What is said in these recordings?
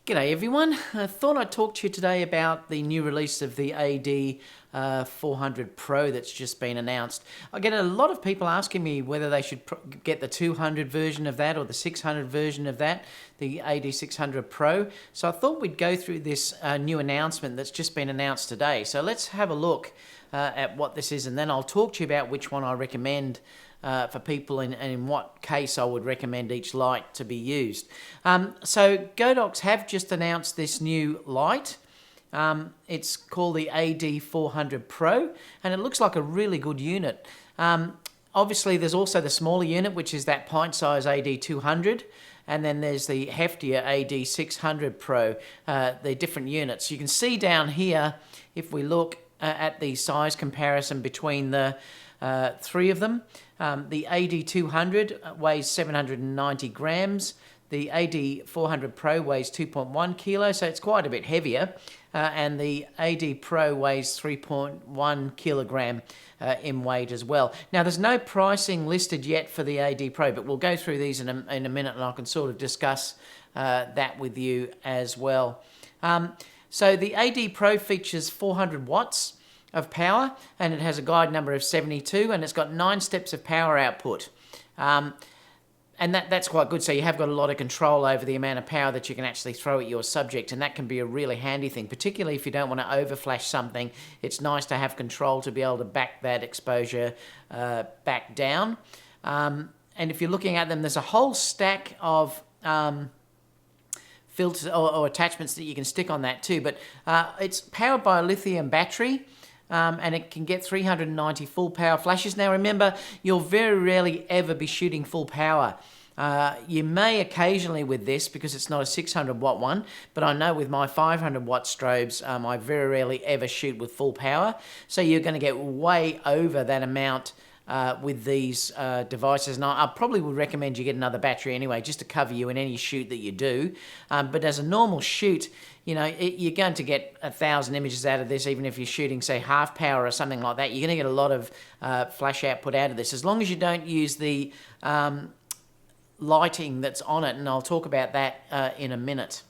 G'day everyone. I thought I'd talk to you today about the new release of the AD400 Pro that's just been announced. I get a lot of people asking me whether they should get the 200 version of that or the 600 version of that, the AD600 Pro. So I thought we'd go through this new announcement that's just been announced today. So let's have a look at what this is, and then I'll talk to you about which one I recommend for people and in what case I would recommend each light to be used. So Godox have just announced this new light. It's called the AD400 Pro, and it looks like a really good unit. Obviously there's also the smaller unit, which is that pint size AD200, and then there's the heftier AD600 Pro, the different units. You can see down here, if we look at the size comparison between the three of them. The AD200 weighs 790 grams. The AD400 Pro weighs 2.1 kilos, so it's quite a bit heavier. And the AD Pro weighs 3.1 kilogram in weight as well. Now, there's no pricing listed yet for the AD Pro, but we'll go through these in a minute, and I can sort of discuss that with you as well. So the AD Pro features 400 watts of power, and it has a guide number of 72, and it's got 9 steps of power output. And that's quite good, so you have got a lot of control over the amount of power that you can actually throw at your subject, and that can be a really handy thing, particularly if you don't want to overflash something. It's nice to have control to be able to back that exposure back down. And if you're looking at them, there's a whole stack of filters or attachments that you can stick on that too, but it's powered by a lithium battery. And it can get 390 full power flashes. Now remember, you'll very rarely ever be shooting full power. You may occasionally with this, because it's not a 600 watt one, but I know with my 500 watt strobes, I very rarely ever shoot with full power. So you're going to get way over that amount with these devices, and I probably would recommend you get another battery anyway, just to cover you in any shoot that you do. But as a normal shoot, you know, you're going to get 1,000 images out of this, even if you're shooting, say, half power or something like that. You're going to get a lot of flash output out of this, as long as you don't use the lighting that's on it, and I'll talk about that in a minute.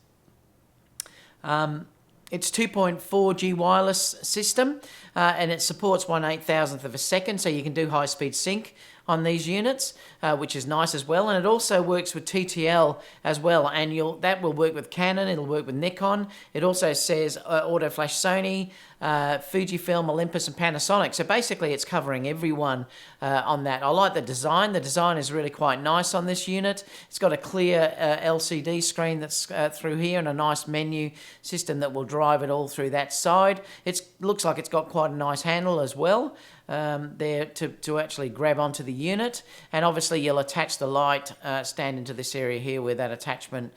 It's 2.4G wireless system, and it supports 1/8000th of a second, so you can do high-speed sync on these units, which is nice as well. And it also works with TTL as well, and that will work with Canon, it'll work with Nikon. It also says Auto Flash Sony, Fujifilm, Olympus and Panasonic. So basically it's covering everyone on that. I like the design. The design is really quite nice on this unit. It's got a clear LCD screen that's through here, and a nice menu system that will drive it all through that side. It looks like it's got quite a nice handle as well there to actually grab onto the unit. And obviously you'll attach the light stand into this area here where that attachment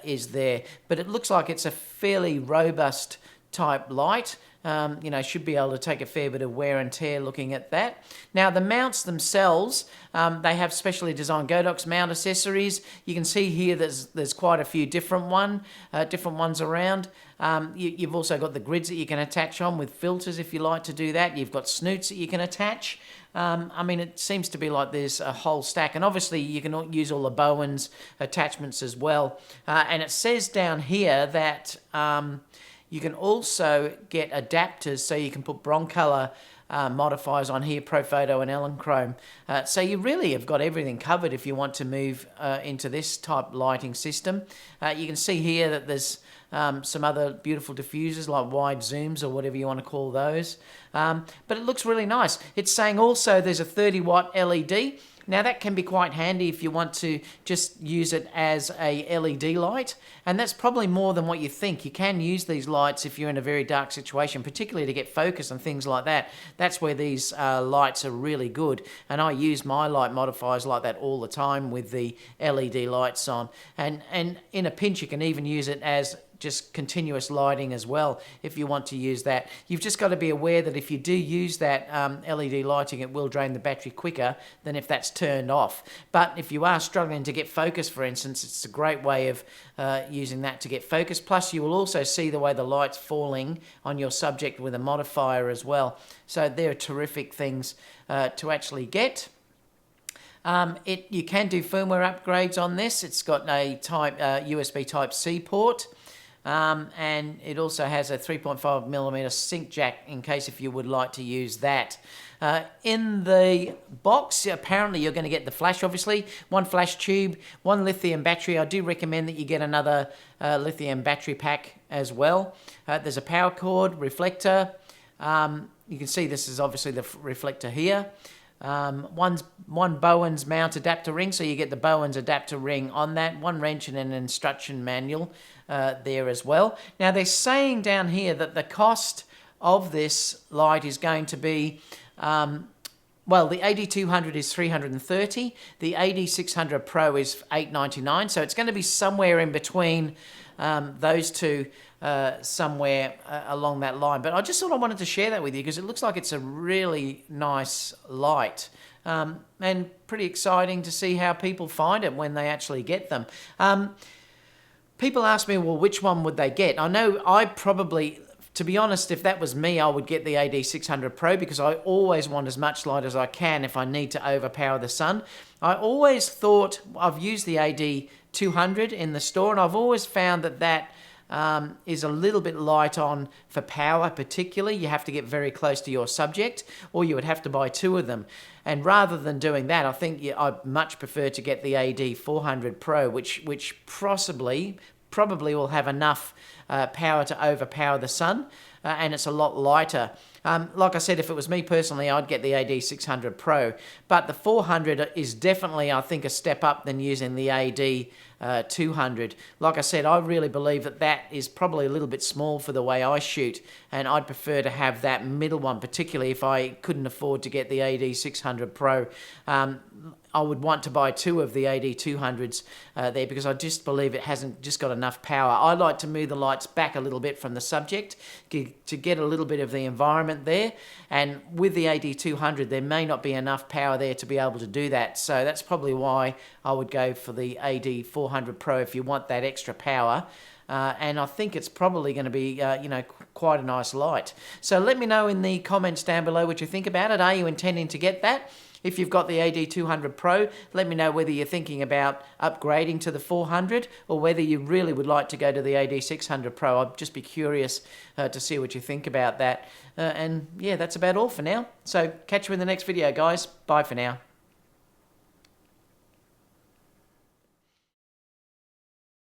is there. But it looks like it's a fairly robust type light. You know, should be able to take a fair bit of wear and tear looking at that. Now the mounts themselves, they have specially designed Godox mount accessories. You can see here there's quite a few different ones around. You've also got the grids that you can attach on with filters if you like to do that. You've got snoots that you can attach. I mean, it seems to be like there's a whole stack, and obviously you can use all the Bowens attachments as well. And it says down here that you can also get adapters, so you can put broncolor modifiers on here, Profoto and Elechrome. So you really have got everything covered if you want to move into this type lighting system. You can see here that there's some other beautiful diffusers like wide zooms or whatever you want to call those. But it looks really nice. It's saying also there's a 30 watt LED. Now that can be quite handy if you want to just use it as a LED light, and that's probably more than what you think. You can use these lights if you're in a very dark situation, particularly to get focus and things like that. That's where these lights are really good, and I use my light modifiers like that all the time with the LED lights on. And in a pinch you can even use it as just continuous lighting as well if you want to use that. You've just got to be aware that if you do use that LED lighting, it will drain the battery quicker than if that's turned off. But if you are struggling to get focus, for instance, it's a great way of using that to get focus. Plus you will also see the way the light's falling on your subject with a modifier as well. So they're terrific things to actually get. You can do firmware upgrades on this. It's got a USB Type-C port. and it also has a 3.5mm sync jack in case if you would like to use that. In the box, apparently you're going to get the flash, obviously, one flash tube, one lithium battery. I do recommend that you get another lithium battery pack as well. There's a power cord, reflector. You can see this is obviously the reflector here. One Bowens mount adapter ring, so you get the Bowens adapter ring on that, one wrench and an instruction manual there as well. Now they're saying down here that the cost of this light is going to be, well, the AD200 is $330, the AD600 Pro is $899, so it's going to be somewhere in between those two, somewhere along that line. But I just thought I wanted to share that with you because it looks like it's a really nice light, and pretty exciting to see how people find it when they actually get them. People ask me, well, which one would they get? I know I probably, to be honest, if that was me, I would get the AD600 Pro because I always want as much light as I can if I need to overpower the sun. I always thought, I've used the AD200 in the store, and I've always found that is a little bit light on for power particularly. You have to get very close to your subject, or you would have to buy two of them. And rather than doing that, I think I'd much prefer to get the AD400 Pro, which probably will have enough power to overpower the sun, and it's a lot lighter. Like I said, if it was me personally, I'd get the AD600 Pro, but the 400 is definitely, I think, a step up than using the AD200. Like I said, I really believe that is probably a little bit small for the way I shoot, and I'd prefer to have that middle one, particularly if I couldn't afford to get the AD600 Pro. I would want to buy two of the AD200s there because I just believe it hasn't just got enough power. I like to move the lights back a little bit from the subject to get a little bit of the environment there, and with the AD200 there may not be enough power there to be able to do that, so that's probably why I would go for the AD400 Pro if you want that extra power. And I think it's probably going to be, quite a nice light. So let me know in the comments down below what you think about it. Are you intending to get that? If you've got the AD200 Pro, let me know whether you're thinking about upgrading to the 400 or whether you really would like to go to the AD600 Pro. I'd just be curious to see what you think about that. And yeah, that's about all for now. So catch you in the next video, guys. Bye for now.